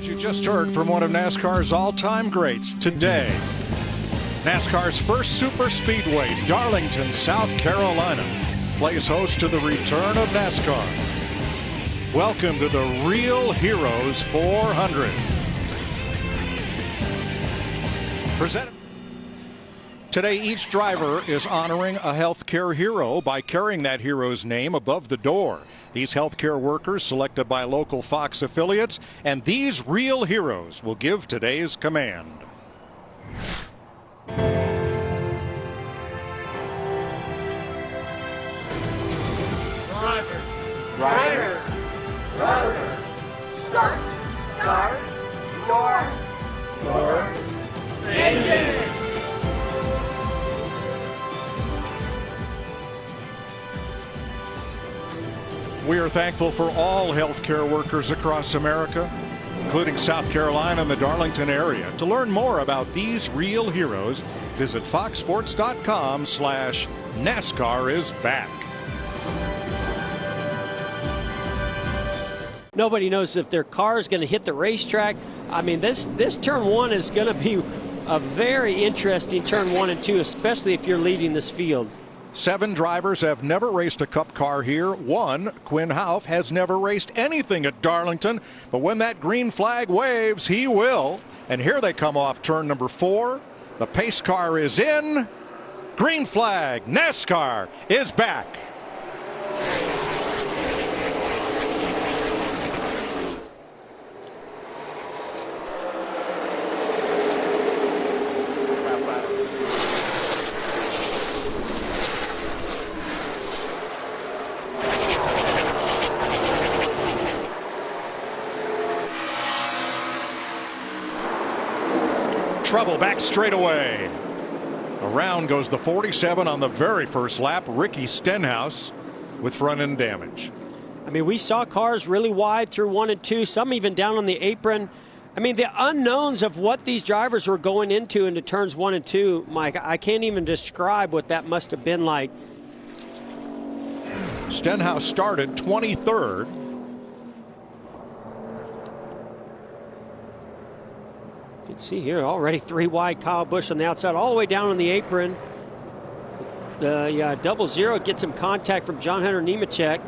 As you just heard from one of NASCAR's all-time greats, today, NASCAR's first super speedway, Darlington, South Carolina, plays host to the return of NASCAR. Welcome to the Real Heroes 400. Presented. Today, each driver is honoring a healthcare hero by carrying that hero's name above the door. These healthcare workers selected by local Fox affiliates, and these real heroes will give today's command. Drivers, start your engine. We are thankful for all healthcare workers across America, including South Carolina and the Darlington area. To learn more about these real heroes, visit foxsports.com/NASCAR-is-back. Nobody knows if their car is going to hit the racetrack. I mean, this turn one is going to be a very interesting turn 1 and 2, especially if you're leading this field. 7 drivers have never raced a Cup car here. 1, Quinn Houff, has never raced anything at Darlington, but when that green flag waves, he will. And here they come off turn number 4. The pace car is in. Green flag. NASCAR is back. Trouble back straight away. Around goes the 47 on the very first lap. Ricky Stenhouse with front end damage. I mean, we saw cars really wide through 1 and 2, some even down on the apron. I mean, the unknowns of what these drivers were going into turns 1 and 2, Mike, I can't even describe what that must have been like. Stenhouse started 23rd. You can see here already 3 wide. Kyle Busch on the outside, all the way down on the apron. The 00 gets some contact from John Hunter Nemechek.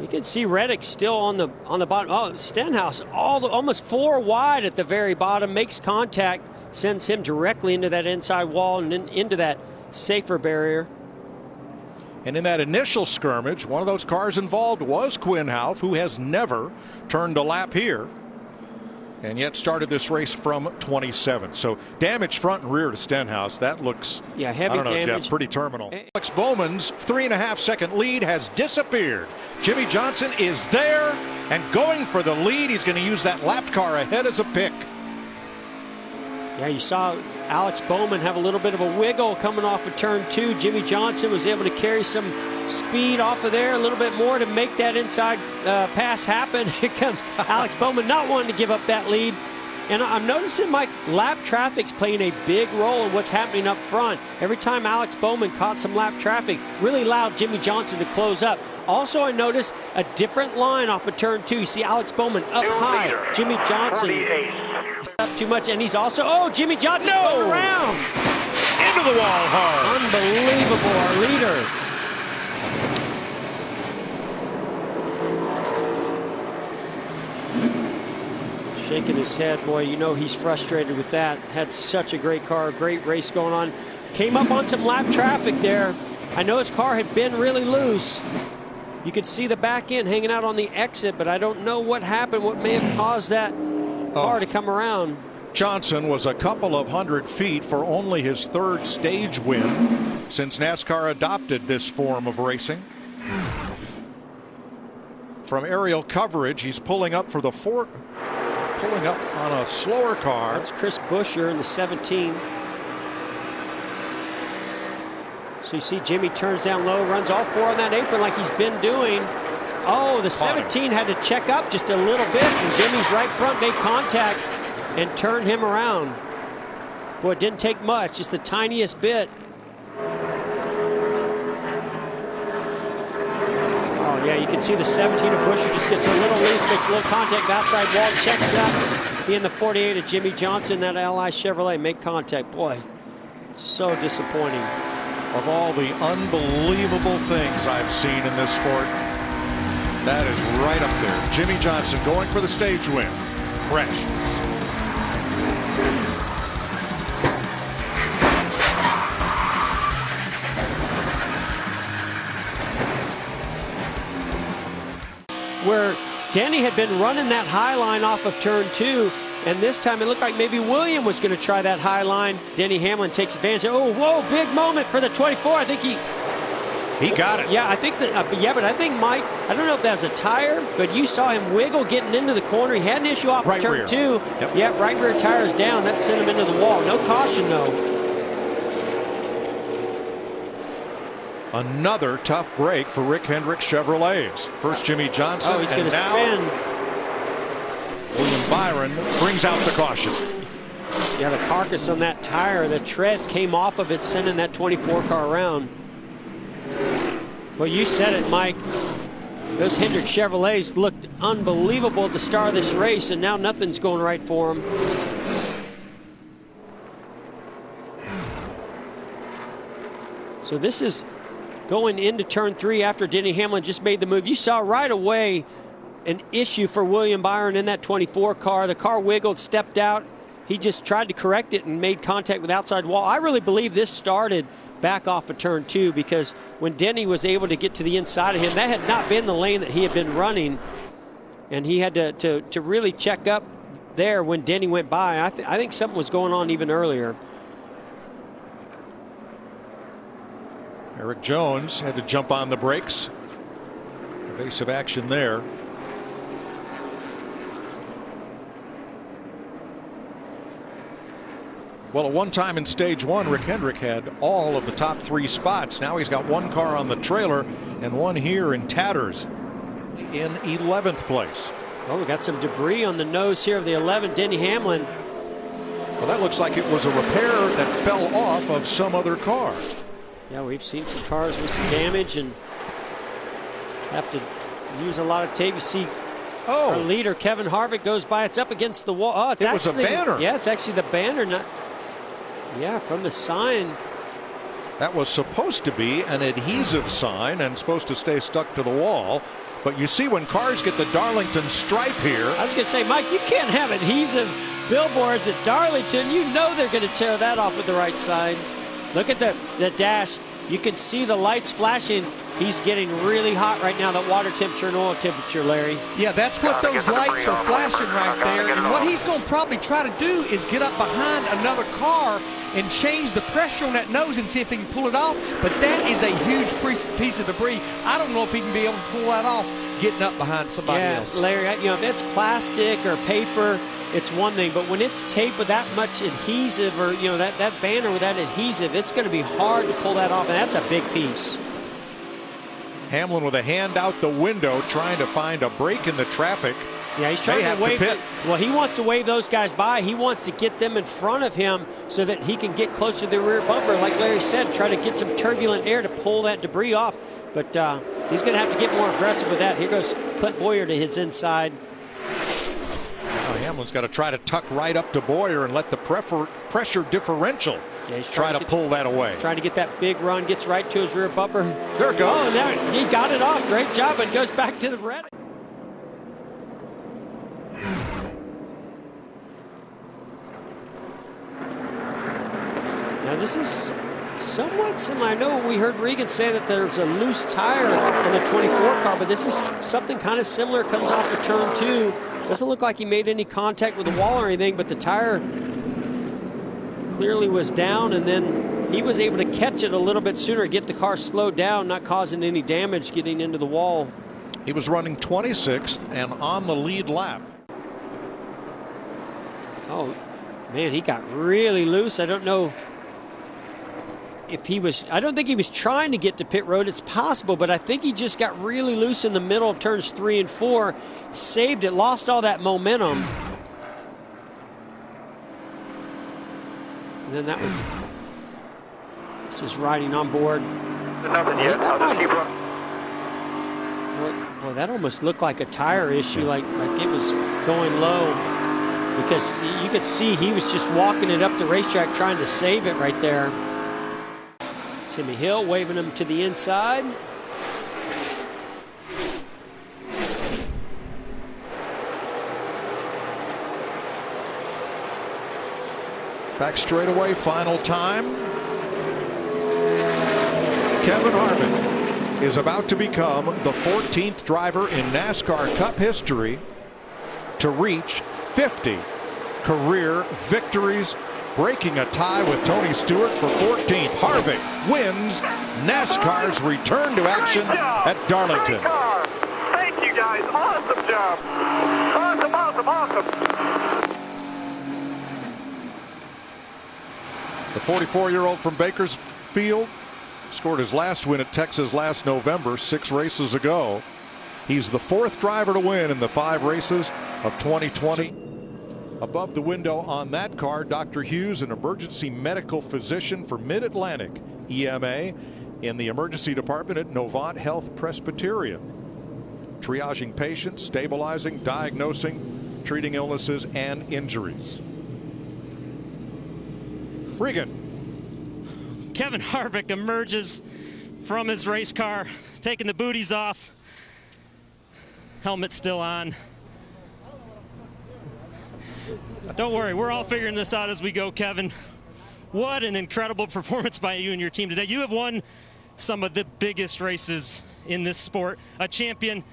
You can see Reddick still on the bottom. Oh, Stenhouse almost 4 wide at the very bottom, makes contact, sends him directly into that inside wall and then into that safer barrier. And in that initial skirmish, one of those cars involved was Quinn Houff, who has never turned a lap here, and yet started this race from 27th. So damage front and rear to Stenhouse. That looks, yeah, heavy I don't know, damage. Jeff, pretty terminal. Alex Bowman's 3.5-second lead has disappeared. Jimmy Johnson is there and going for the lead. He's going to use that lapped car ahead as a pick. Yeah, you saw Alex Bowman have a little bit of a wiggle coming off of turn 2. Jimmy Johnson was able to carry some speed off of there a little bit more to make that inside pass happen. Here comes Alex Bowman, not wanting to give up that lead. And I'm noticing, Mike, lap traffic's playing a big role in what's happening up front. Every time Alex Bowman caught some lap traffic, really allowed Jimmy Johnson to close up. Also, I noticed a different line off of turn 2. You see Alex Bowman up high. Jimmy Johnson up too much, and he's also, Jimmy Johnson going around. Into the wall hard. Unbelievable, our leader. Shaking his head, boy, you know he's frustrated with that. Had such a great car, great race going on. Came up on some lap traffic there. I know his car had been really loose. You could see the back end hanging out on the exit, but I don't know what happened, what may have caused that car to come around. Johnson was a couple of 100 feet for only his 3rd stage win since NASCAR adopted this form of racing. From aerial coverage, he's pulling up for the pulling up on a slower car. That's Chris Buescher in the 17. So you see Jimmy turns down low, runs all 4 on that apron like he's been doing. Oh, the 17 had to check up just a little bit, and Jimmy's right front made contact and turned him around. Boy, it didn't take much, just the tiniest bit. Oh, Yeah, you can see the 17 of Buescher just gets a little loose, makes a little contact, outside wall, checks out. He and the 48 of Jimmy Johnson, that Ally Chevrolet, make contact. Boy, so disappointing. Of all the unbelievable things I've seen in this sport, that is right up there. Jimmy Johnson going for the stage win. Crashes. Where Denny had been running that high line off of turn 2, and this time it looked like maybe William was going to try that high line. Denny Hamlin takes advantage. Oh, whoa, big moment for the 24. I think he got it. Yeah, I think that. But I think Mike, I don't know if that was a tire, but you saw him wiggle getting into the corner. He had an issue off of turn 2. Yep. Yeah, right rear tire is down. That sent him into the wall. No caution, though. Another tough break for Rick Hendrick Chevrolets. First Jimmy Johnson, he's going to spin. William Byron brings out the caution. Yeah, the carcass on that tire, the tread came off of it, sending that 24 car around. Well, you said it, Mike. Those Hendrick Chevrolets looked unbelievable at the start of this race, and now nothing's going right for them. So this is going into turn 3 after Denny Hamlin just made the move. You saw right away an issue for William Byron in that 24 car. The car wiggled, stepped out. He just tried to correct it and made contact with outside wall. I really believe this started back off of turn 2, because when Denny was able to get to the inside of him, that had not been the lane that he had been running, and he had to really check up there when Denny went by. I think something was going on even earlier. Eric Jones had to jump on the brakes. Evasive action there. Well, at one time in stage 1, Rick Hendrick had all of the top 3 spots. Now he's got one car on the trailer and one here in tatters in 11th place. Oh, we got some debris on the nose here of the 11, Denny Hamlin. Well, that looks like it was a repair that fell off of some other car. Yeah, we've seen some cars with some damage and have to use a lot of tape. You see our leader, Kevin Harvick, goes by. It's up against the wall. Oh, it was a banner. Yeah, it's actually the banner. Yeah, from the sign. That was supposed to be an adhesive sign and supposed to stay stuck to the wall. But you see when cars get the Darlington stripe here. I was going to say, Mike, you can't have adhesive billboards at Darlington. You know they're going to tear that off with the right side. Look at the dash. You can see the lights flashing. He's getting really hot right now, that water temperature and oil temperature, Larry. Yeah, that's what those lights are flashing right there. And what he's going to probably try to do is get up behind another car and change the pressure on that nose and see if he can pull it off. But that is a huge piece of debris. I don't know if he can be able to pull that off getting up behind somebody else. Larry, if it's plastic or paper, it's one thing. But when it's taped with that much adhesive, or that banner with that adhesive, it's going to be hard to pull that off. And that's a big piece. Hamlin with a hand out the window trying to find a break in the traffic. Yeah, he's trying to wave. Well, he wants to wave those guys by. He wants to get them in front of him so that he can get closer to the rear bumper, like Larry said, try to get some turbulent air to pull that debris off. But he's going to have to get more aggressive with that. Here goes Clint Boyer to his inside. Hamlin's got to try to tuck right up to Boyer and let the pressure differential try to pull that away. Trying to get that big run, gets right to his rear bumper. There it goes. Oh, there, he got it off. Great job, but goes back to the red. Now this is somewhat similar. I know we heard Regan say that there's a loose tire on the 24 car, but this is something kind of similar. It comes off the turn 2. Doesn't look like he made any contact with the wall or anything, but the tire clearly was down, and then he was able to catch it a little bit sooner, get the car slowed down, not causing any damage getting into the wall. He was running 26th and on the lead lap. Oh, man, he got really loose. I don't know if he was, I don't think he was trying to get to pit road. It's possible, but I think he just got really loose in the middle of turns 3 and 4, saved it, lost all that momentum. And then that was just riding on board. Well, that almost looked like a tire issue, like it was going low, because you could see he was just walking it up the racetrack trying to save it right there. Timmy Hill waving him to the inside. Back straightaway, final time. Kevin Harvick is about to become the 14th driver in NASCAR Cup history to reach 50 career victories, breaking a tie with Tony Stewart for 14th. Harvick wins NASCAR's return to action at Darlington. Thank you, guys. Awesome job. Awesome. The 44-year-old from Bakersfield scored his last win at Texas last November, 6 races ago. He's the 4th driver to win in the 5 races of 2020. Above the window on that car, Dr. Hughes, an emergency medical physician for Mid-Atlantic EMA in the emergency department at Novant Health Presbyterian. Triaging patients, stabilizing, diagnosing, treating illnesses and injuries. Regan. Kevin Harvick emerges from his race car, taking the booties off. Helmet still on. Don't worry, we're all figuring this out as we go, Kevin. What an incredible performance by you and your team today. You have won some of the biggest races in this sport. A champion.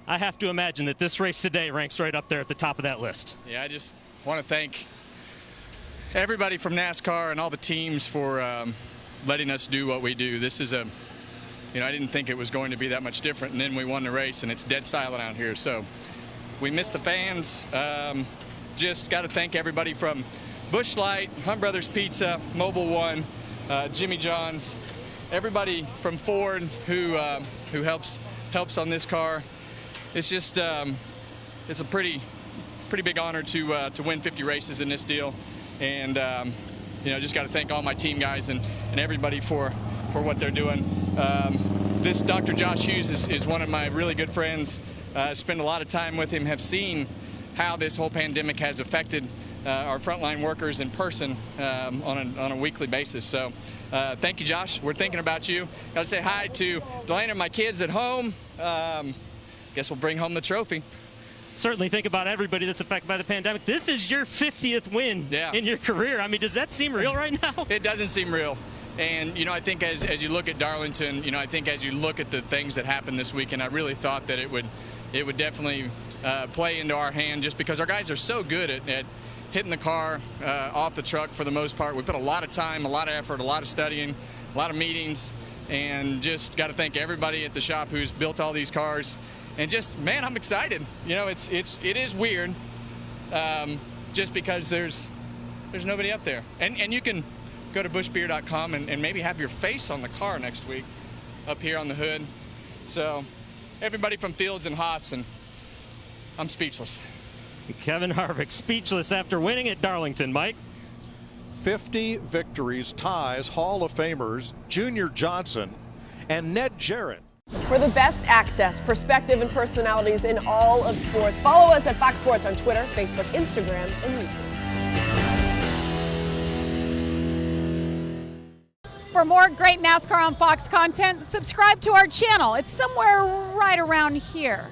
I have to imagine that this race today ranks right up there at the top of that list. Yeah, I just want to thank everybody from NASCAR and all the teams for letting us do what we do. This is I didn't think it was going to be that much different, and then we won the race, and it's dead silent out here. So we miss the fans. Just got to thank everybody from Busch Light, Hunt Brothers Pizza, Mobile One, Jimmy John's, everybody from Ford who helps on this car. It's just it's a pretty big honor to win 50 races in this deal. And just got to thank all my team guys and everybody for what they're doing. This Dr. Josh Hughes is one of my really good friends. Spent a lot of time with him, have seen how this whole pandemic has affected our frontline workers in person on a weekly basis. So thank you, Josh. We're thinking about you. Got to say hi to Delana and my kids at home. Guess we'll bring home the trophy. Certainly think about everybody that's affected by the pandemic. This is your 50th win in your career. I mean, does that seem real right now? It doesn't seem real. And, I think as you look at Darlington, I think as you look at the things that happened this weekend, I really thought that it would definitely play into our hand, just because our guys are so good at hitting the car off the truck for the most part. We put a lot of time, a lot of effort, a lot of studying, a lot of meetings, and just got to thank everybody at the shop who's built all these cars. And just, man, I'm excited. It is weird, just because there's nobody up there. And you can go to bushbeer.com and maybe have your face on the car next week up here on the hood. So everybody from Fields and Haas, and I'm speechless. Kevin Harvick speechless after winning at Darlington, Mike. 50 victories ties Hall of Famers Junior Johnson and Ned Jarrett. For the best access, perspective, and personalities in all of sports, follow us at Fox Sports on Twitter, Facebook, Instagram, and YouTube. For more great NASCAR on Fox content, subscribe to our channel. It's somewhere right around here.